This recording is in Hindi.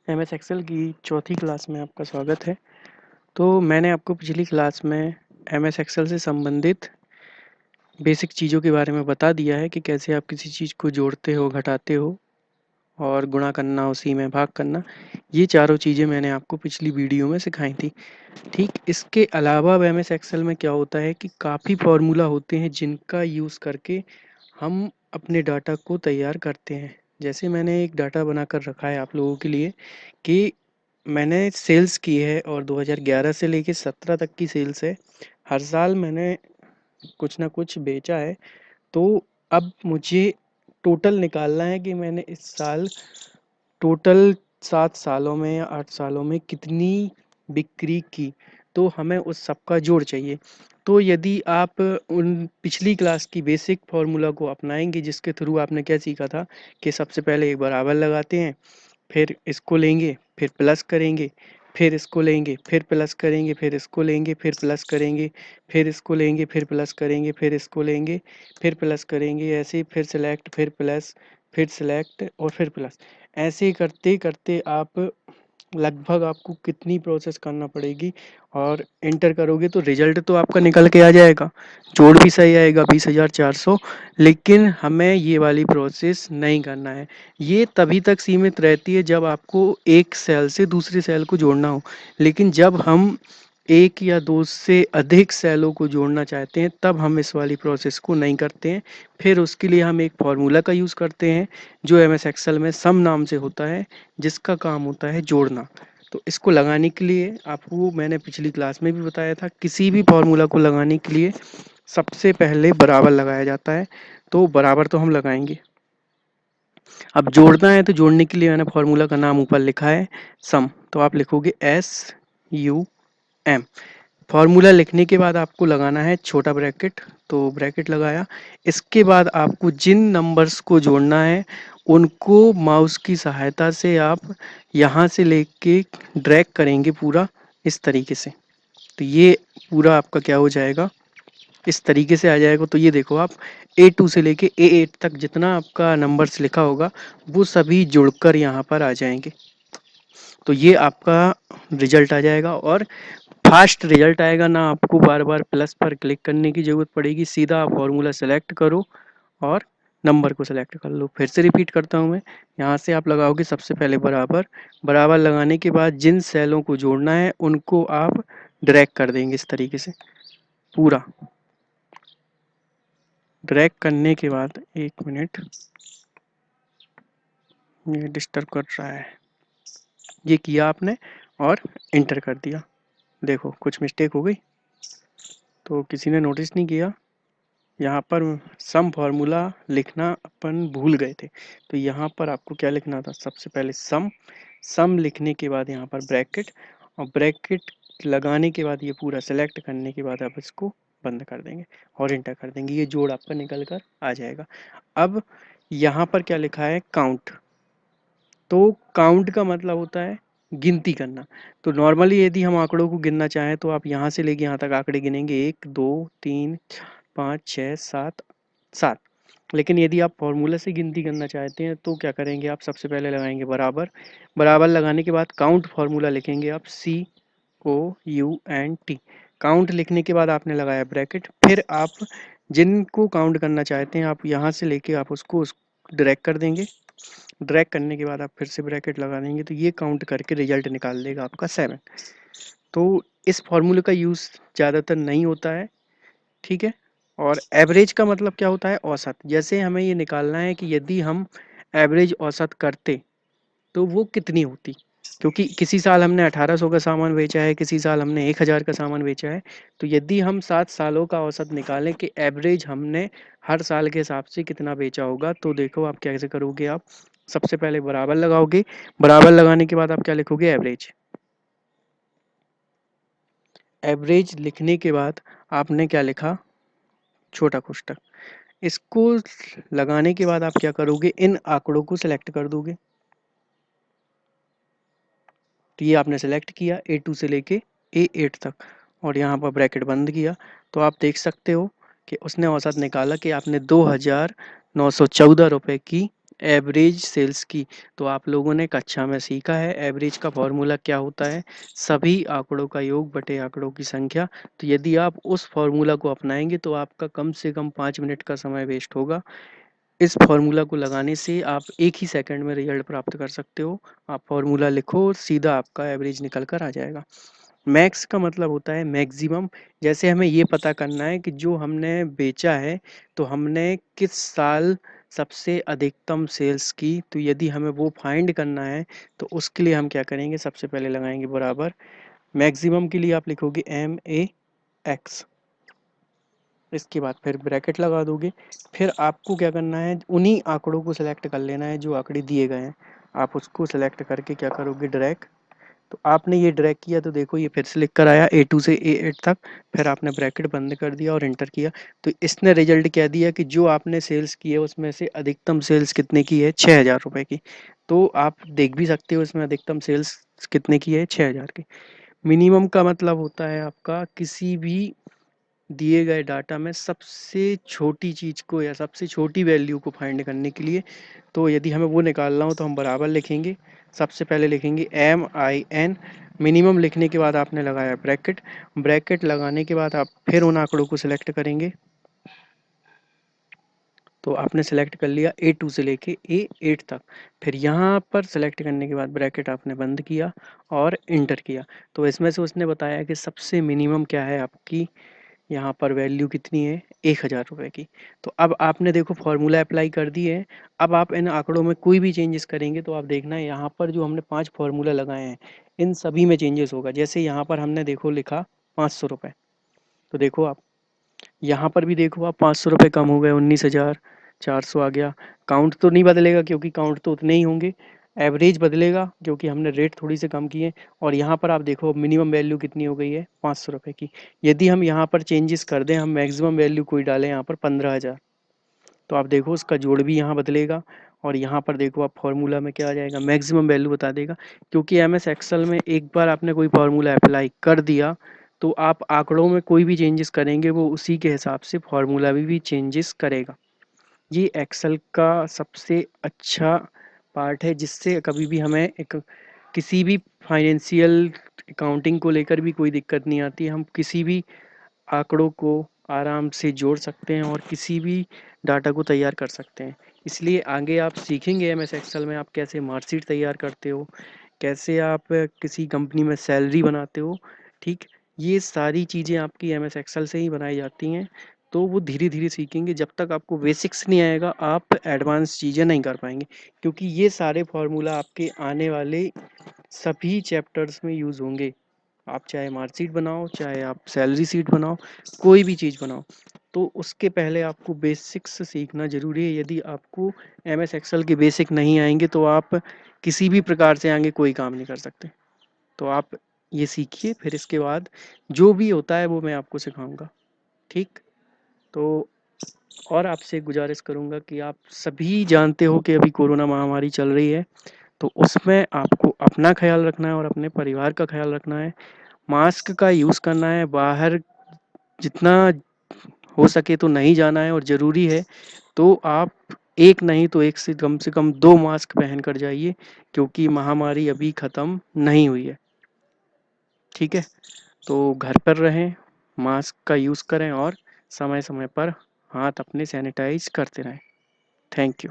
एमएस एक्सेल की चौथी क्लास में आपका स्वागत है। तो मैंने आपको पिछली क्लास में एमएस एक्सेल से संबंधित बेसिक चीज़ों के बारे में बता दिया है कि कैसे आप किसी चीज़ को जोड़ते हो, घटाते हो और गुणा करना, उसी में भाग करना। ये चारों चीज़ें मैंने आपको पिछली वीडियो में सिखाई थी। ठीक, इसके अलावा अब एमएस एक्सेल में क्या होता है कि काफ़ी फॉर्मूला होते हैं जिनका यूज़ करके हम अपने डाटा को तैयार करते हैं। जैसे मैंने एक डाटा बनाकर रखा है आप लोगों के लिए कि मैंने सेल्स की है और 2011 से लेके 17 तक की सेल्स है। हर साल मैंने कुछ ना कुछ बेचा है। तो अब मुझे टोटल निकालना है कि मैंने इस साल टोटल 7 सालों में या 8 सालों में कितनी बिक्री की। तो हमें उस सब का जोड़ चाहिए। तो यदि आप उन पिछली क्लास की बेसिक फार्मूला को अपनाएंगे जिसके थ्रू आपने क्या सीखा था कि सबसे पहले एक बराबर लगाते हैं, फिर इसको लेंगे, फिर प्लस करेंगे, फिर इसको लेंगे, फिर प्लस करेंगे, फिर इसको लेंगे, फिर प्लस करेंगे, फिर इसको लेंगे, फिर प्लस करेंगे, फिर इसको लेंगे, फिर प्लस करेंगे, ऐसे ही फिर सेलेक्ट, फिर प्लस, फिर सेलेक्ट और फिर प्लस। ऐसे ही करते करते आप लगभग आपको कितनी प्रोसेस करना पड़ेगी और एंटर करोगे तो रिजल्ट तो आपका निकल के आ जाएगा, जोड़ भी सही आएगा 20,400। लेकिन हमें ये वाली प्रोसेस नहीं करना है। ये तभी तक सीमित रहती है जब आपको एक सेल से दूसरे सेल को जोड़ना हो। लेकिन जब हम एक या दो से अधिक सेलों को जोड़ना चाहते हैं तब हम इस वाली प्रोसेस को नहीं करते हैं। फिर उसके लिए हम एक फार्मूला का यूज़ करते हैं जो एमएस एक्सेल में सम नाम से होता है, जिसका काम होता है जोड़ना। तो इसको लगाने के लिए आपको मैंने पिछली क्लास में भी बताया था, किसी भी फार्मूला को लगाने के लिए सबसे पहले बराबर लगाया जाता है। तो बराबर तो हम लगाएंगे। अब जोड़ना है तो जोड़ने के लिए मैंने फार्मूला का नाम ऊपर लिखा है सम। तो आप लिखोगे SUM। फार्मूला लिखने के बाद आपको लगाना है छोटा ब्रैकेट। तो ब्रैकेट लगाया। इसके बाद आपको जिन नंबर्स को जोड़ना है उनको माउस की सहायता से आप यहाँ से लेके ड्रैग करेंगे पूरा इस तरीके से। तो ये पूरा आपका क्या हो जाएगा, इस तरीके से आ जाएगा। तो ये देखो आप A2 से लेके A8 तक जितना आपका नंबर्स लिखा होगा वो सभी जुड़कर यहाँ पर आ जाएंगे। तो ये आपका रिजल्ट आ जाएगा और फास्ट रिजल्ट आएगा ना। आपको बार बार प्लस पर क्लिक करने की जरूरत पड़ेगी, सीधा आप फॉर्मूला सेलेक्ट करो और नंबर को सेलेक्ट कर लो। फिर से रिपीट करता हूँ मैं, यहाँ से आप लगाओगे सबसे पहले बराबर। बराबर लगाने के बाद जिन सेलों को जोड़ना है उनको आप ड्रैग कर देंगे इस तरीके से पूरा। ड्रैग करने के बाद एक मिनट, ये डिस्टर्ब कर रहा है। ये किया आपने और इंटर कर दिया। देखो कुछ मिस्टेक हो गई तो किसी ने नोटिस नहीं किया। यहाँ पर सम फार्मूला लिखना अपन भूल गए थे। तो यहाँ पर आपको क्या लिखना था, सबसे पहले सम। सम लिखने के बाद यहाँ पर ब्रैकेट, और ब्रैकेट लगाने के बाद ये पूरा सेलेक्ट करने के बाद आप इसको बंद कर देंगे और इंटर कर देंगे। ये जोड़ आपका निकल कर आ जाएगा। अब यहाँ पर क्या लिखा है, काउंट। तो काउंट का मतलब होता है गिनती करना। तो नॉर्मली यदि हम आंकड़ों को गिनना चाहें तो आप यहाँ से लेके यहाँ तक आंकड़े गिनेंगे, 1 2 3 5 6 7 7। लेकिन यदि आप फॉर्मूला से गिनती करना चाहते हैं तो क्या करेंगे, आप सबसे पहले लगाएंगे बराबर। बराबर लगाने के बाद काउंट फॉर्मूला लिखेंगे आप, COUNT। काउंट लिखने के बाद आपने लगाया ब्रैकेट। फिर आप जिनको काउंट करना चाहते हैं आप यहाँ से लेके आप उसको ड्रैग कर देंगे। ड्रैग करने के बाद आप फिर से ब्रैकेट लगा देंगे तो ये काउंट करके रिजल्ट निकाल देगा आपका 7। तो इस फॉर्मूले का यूज़ ज़्यादातर नहीं होता है, ठीक है। और एवरेज का मतलब क्या होता है, औसत। जैसे हमें ये निकालना है कि यदि हम एवरेज औसत करते तो वो कितनी होती। क्योंकि किसी साल हमने 1800 का सामान बेचा है, किसी साल हमने 1000 का सामान बेचा है। तो यदि हम 7 सालों का औसत निकालें कि एवरेज हमने हर साल के हिसाब से कितना बेचा होगा, तो देखो आप कैसे करोगे। आप सबसे पहले बराबर लगाओगे। बराबर लगाने के बाद आप क्या लिखोगे, एवरेज। एवरेज लिखने के बाद आपने क्या लिखा, छोटा कोष्ठक। इसको लगाने के बाद आप क्या करोगे, इन आंकड़ों को सिलेक्ट कर दोगे। तो ये आपने सेलेक्ट किया A2 से लेके A8 तक और यहाँ पर ब्रैकेट बंद किया। तो आप देख सकते हो कि उसने औसत निकाला कि आपने 2,914 रुपए की एवरेज सेल्स की। तो आप लोगों ने कक्षा में सीखा है एवरेज का फॉर्मूला क्या होता है, सभी आंकड़ों का योग बटे आंकड़ों की संख्या। तो यदि आप उस फॉर्मूला को अपनाएंगे तो आपका कम से कम 5 मिनट का समय वेस्ट होगा। इस फॉर्मूला को लगाने से आप एक ही सेकंड में रिजल्ट प्राप्त कर सकते हो। आप फॉर्मूला लिखो, सीधा आपका एवरेज निकल कर आ जाएगा। मैक्स का मतलब होता है मैक्सिमम। जैसे हमें ये पता करना है कि जो हमने बेचा है तो हमने किस साल सबसे अधिकतम सेल्स की। तो यदि हमें वो फाइंड करना है तो उसके लिए हम क्या करेंगे, सबसे पहले लगाएंगे बराबर। मैक्सिमम के लिए आप लिखोगे MAX, इसके बाद फिर ब्रैकेट लगा दोगे। फिर आपको क्या करना है, उन्हीं आंकड़ों को सिलेक्ट कर लेना है जो आंकड़े दिए गए हैं। आप उसको सिलेक्ट करके क्या करोगे, ड्रैग। तो आपने ये ड्रैग किया तो देखो ये फिर से लिख कर आया A2 से A8 तक। फिर आपने ब्रैकेट बंद कर दिया और एंटर किया। तो इसने रिजल्ट क्या दिया कि जो आपने सेल्स की है उसमें से अधिकतम सेल्स कितने की है, 6,000 रुपए की। तो आप देख भी सकते हो इसमें अधिकतम सेल्स कितने की है, 6,000 की। मिनिमम का मतलब होता है आपका किसी भी दिए गए डाटा में सबसे छोटी चीज़ को या सबसे छोटी वैल्यू को फाइंड करने के लिए। तो यदि हमें वो निकालना हो तो हम बराबर लिखेंगे। सबसे पहले लिखेंगे MIN। मिनिमम लिखने के बाद आपने लगाया ब्रैकेट। ब्रैकेट लगाने के बाद आप फिर उन आंकड़ों को सिलेक्ट करेंगे। तो आपने सेलेक्ट कर लिया A2 से लेके A8 तक। फिर यहाँ पर सेलेक्ट करने के बाद ब्रैकेट आपने बंद किया और इंटर किया। तो इसमें से उसने बताया कि सबसे मिनिमम क्या है आपकी, यहाँ पर वैल्यू कितनी है, 1,000 रुपए की। तो अब आपने देखो फॉर्मूला अप्लाई कर दिए है। अब आप इन आंकड़ों में कोई भी चेंजेस करेंगे तो आप देखना है यहाँ पर जो हमने 5 फॉर्मूला लगाए हैं इन सभी में चेंजेस होगा। जैसे यहाँ पर हमने देखो लिखा 500 रुपये। तो देखो आप यहाँ पर भी देखो आप 500 रुपये कम हो गए, 19,400 आ गया। काउंट तो नहीं बदलेगा क्योंकि काउंट तो उतने ही होंगे। एवरेज बदलेगा क्योंकि हमने रेट थोड़ी से कम किए। और यहाँ पर आप देखो मिनिमम वैल्यू कितनी हो गई है, 500 रुपये की। यदि हम यहाँ पर चेंजेस कर दें, हम मैक्सिमम वैल्यू कोई डालें यहाँ पर 15,000, तो आप देखो उसका जोड़ भी यहाँ बदलेगा। और यहाँ पर देखो आप फॉर्मूला में क्या आ जाएगा, मैक्सिमम वैल्यू बता देगा। क्योंकि MS एक्सेल में एक बार आपने कोई फार्मूला अप्लाई कर दिया तो आप आंकड़ों में कोई भी चेंजेस करेंगे वो उसी के हिसाब से फार्मूला भी चेंजेस करेगा। ये एक्सेल का सबसे अच्छा पार्ट है जिससे कभी भी हमें एक किसी भी फाइनेंशियल अकाउंटिंग को लेकर भी कोई दिक्कत नहीं आती। हम किसी भी आंकड़ों को आराम से जोड़ सकते हैं और किसी भी डाटा को तैयार कर सकते हैं। इसलिए आगे आप सीखेंगे MS एक्सेल में आप कैसे मार्कशीट तैयार करते हो, कैसे आप किसी कंपनी में सैलरी बनाते हो। ठीक, ये सारी चीज़ें आपकी MS एक्सेल से ही बनाई जाती हैं। तो वो धीरे धीरे सीखेंगे। जब तक आपको बेसिक्स नहीं आएगा आप एडवांस चीज़ें नहीं कर पाएंगे। क्योंकि ये सारे फार्मूला आपके आने वाले सभी चैप्टर्स में यूज़ होंगे। आप चाहे मार्कशीट बनाओ, चाहे आप सैलरी शीट बनाओ, कोई भी चीज़ बनाओ, तो उसके पहले आपको बेसिक्स सीखना ज़रूरी है। यदि आपको MS एक्सेल के बेसिक नहीं आएंगे तो आप किसी भी प्रकार से आगे कोई काम नहीं कर सकते। तो आप ये सीखिए, फिर इसके बाद जो भी होता है वो मैं आपको सिखाऊंगा। ठीक, तो और आपसे गुजारिश करूंगा कि आप सभी जानते हो कि अभी कोरोना महामारी चल रही है। तो उसमें आपको अपना ख्याल रखना है और अपने परिवार का ख्याल रखना है। मास्क का यूज़ करना है, बाहर जितना हो सके तो नहीं जाना है। और ज़रूरी है तो आप एक नहीं तो एक से कम 2 मास्क पहन कर जाइए क्योंकि महामारी अभी ख़त्म नहीं हुई है। ठीक है, तो घर पर रहें, मास्क का यूज़ करें और समय समय पर हाथ अपने सैनिटाइज करते रहें। Thank you.